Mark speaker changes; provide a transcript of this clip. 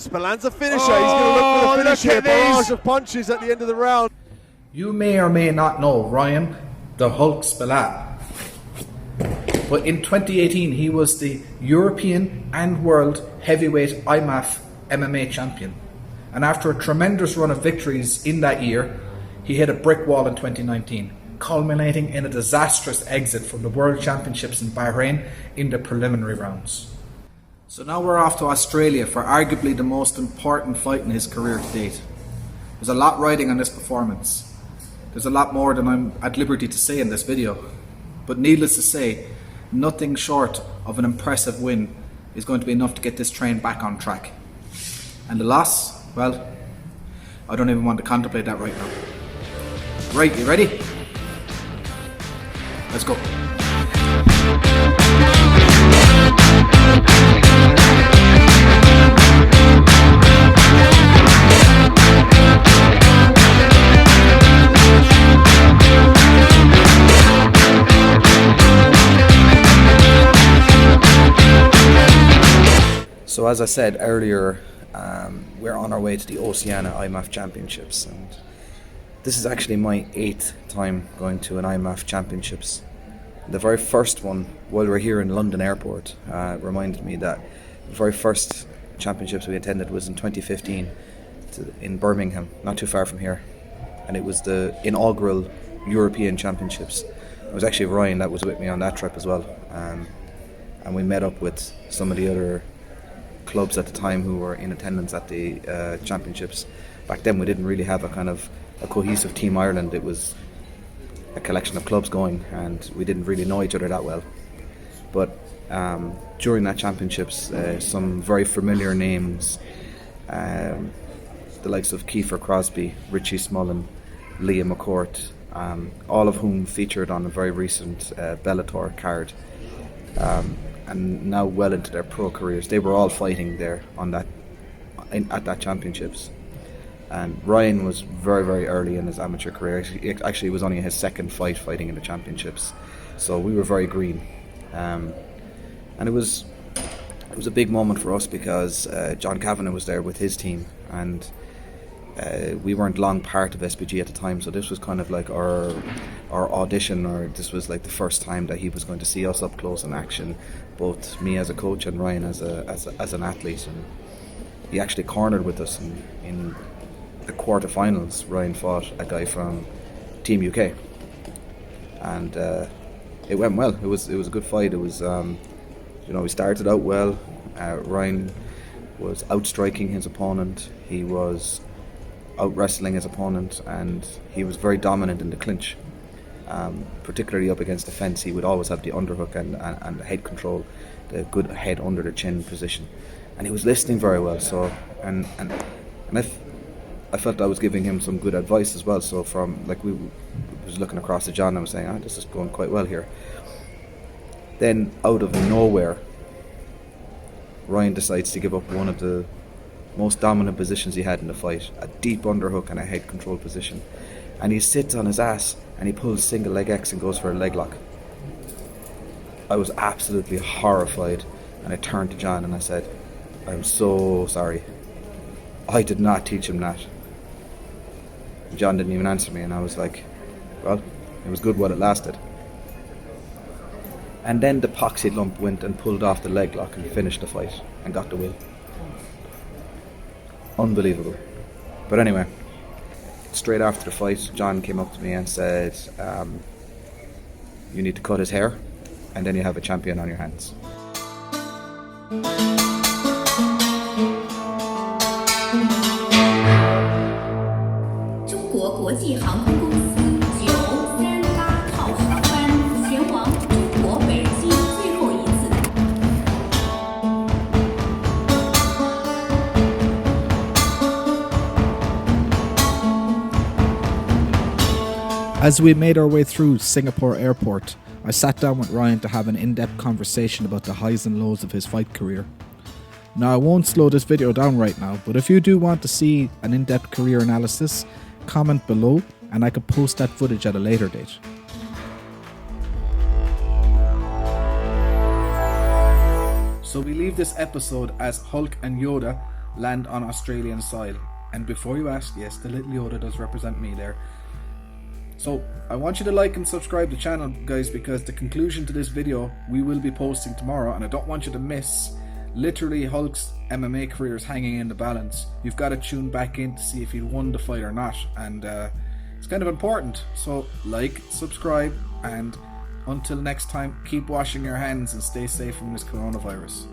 Speaker 1: Spillane's a finisher. He's going to look for the finish here. Barrage of punches at the end of the round.
Speaker 2: You may or may not know Ryan, the Hulk Spillane. But in 2018, he was the European and World Heavyweight IMMAF MMA champion. And after a tremendous run of victories in that year, he hit a brick wall in 2019, culminating in a disastrous exit from the World Championships in Bahrain in the preliminary rounds. So now we're off to Australia for arguably the most important fight in his career to date. There's a lot riding on this performance. There's a lot more than I'm at liberty to say in this video. But needless to say, nothing short of an impressive win is going to be enough to get this train back on track. And the loss, well, I don't even want to contemplate that right now. Right, you ready? Let's go. So as I said earlier, we're on our way to the Oceana IMMAF Championships, and this is actually my 8th time going to an IMMAF Championships. The very first one, while we were here in London Airport, reminded me that the very first championships we attended was in 2015 in Birmingham, not too far from here, and it was the inaugural European Championships. It was actually Ryan that was with me on that trip as well, and we met up with some of the other clubs at the time who were in attendance at the championships. Back then we didn't really have a cohesive Team Ireland. It was a collection of clubs going, and we didn't really know each other that well. But during that championships, some very familiar names, the likes of Kiefer Crosby, Richie Smullen, Liam McCourt, all of whom featured on a very recent Bellator card, and now well into their pro careers. They were all fighting there at that championships. And Ryan was very, very early in his amateur career. Actually, it was only his second fight fighting in the championships. So we were very green. And it was a big moment for us because John Kavanagh was there with his team, and we weren't long part of SBG at the time, so this was kind of like our audition, or this was like the first time that he was going to see us up close in action, both me as a coach and Ryan as an athlete. And he actually cornered with us in the quarterfinals. Ryan fought a guy from Team UK, and it went well. It was a good fight. It was we started out well. Ryan was outstriking his opponent. He was out wrestling his opponent, and he was very dominant in the clinch, particularly up against the fence. He would always have the underhook and the head control, the good head under the chin position, and he was listening very well. So and I felt I was giving him some good advice as well. So we was looking across at John, and I was saying, this is going quite well here. Then out of nowhere, Ryan decides to give up one of the most dominant positions he had in the fight, a deep underhook and a head control position, and he sits on his ass and he pulls single leg X and goes for a leg lock. I was absolutely horrified, and I turned to John and I said, I'm so sorry, I did not teach him that. John didn't even answer me, and I was like, well, it was good while it lasted. And then the poxy lump went and pulled off the leg lock and finished the fight and got the win. Unbelievable. But anyway, straight after the fight, John came up to me and said, you need to cut his hair, and then you have a champion on your hands. As we made our way through Singapore airport, I sat down with Ryan to have an in-depth conversation about the highs and lows of his fight career. Now, I won't slow this video down right now, but if you do want to see an in-depth career analysis, comment below and I could post that footage at a later date. So we leave this episode as Hulk and Yoda
Speaker 3: land on Australian soil. And before you ask, yes, the little Yoda does represent me there. So I want you to like and subscribe to the channel, guys, because the conclusion to this video we will be posting tomorrow, and I don't want you to miss literally Hulk's MMA career is hanging in the balance. You've got to tune back in to see if he won the fight or not, and it's kind of important. So like, subscribe, and until next time, keep washing your hands and stay safe from this coronavirus.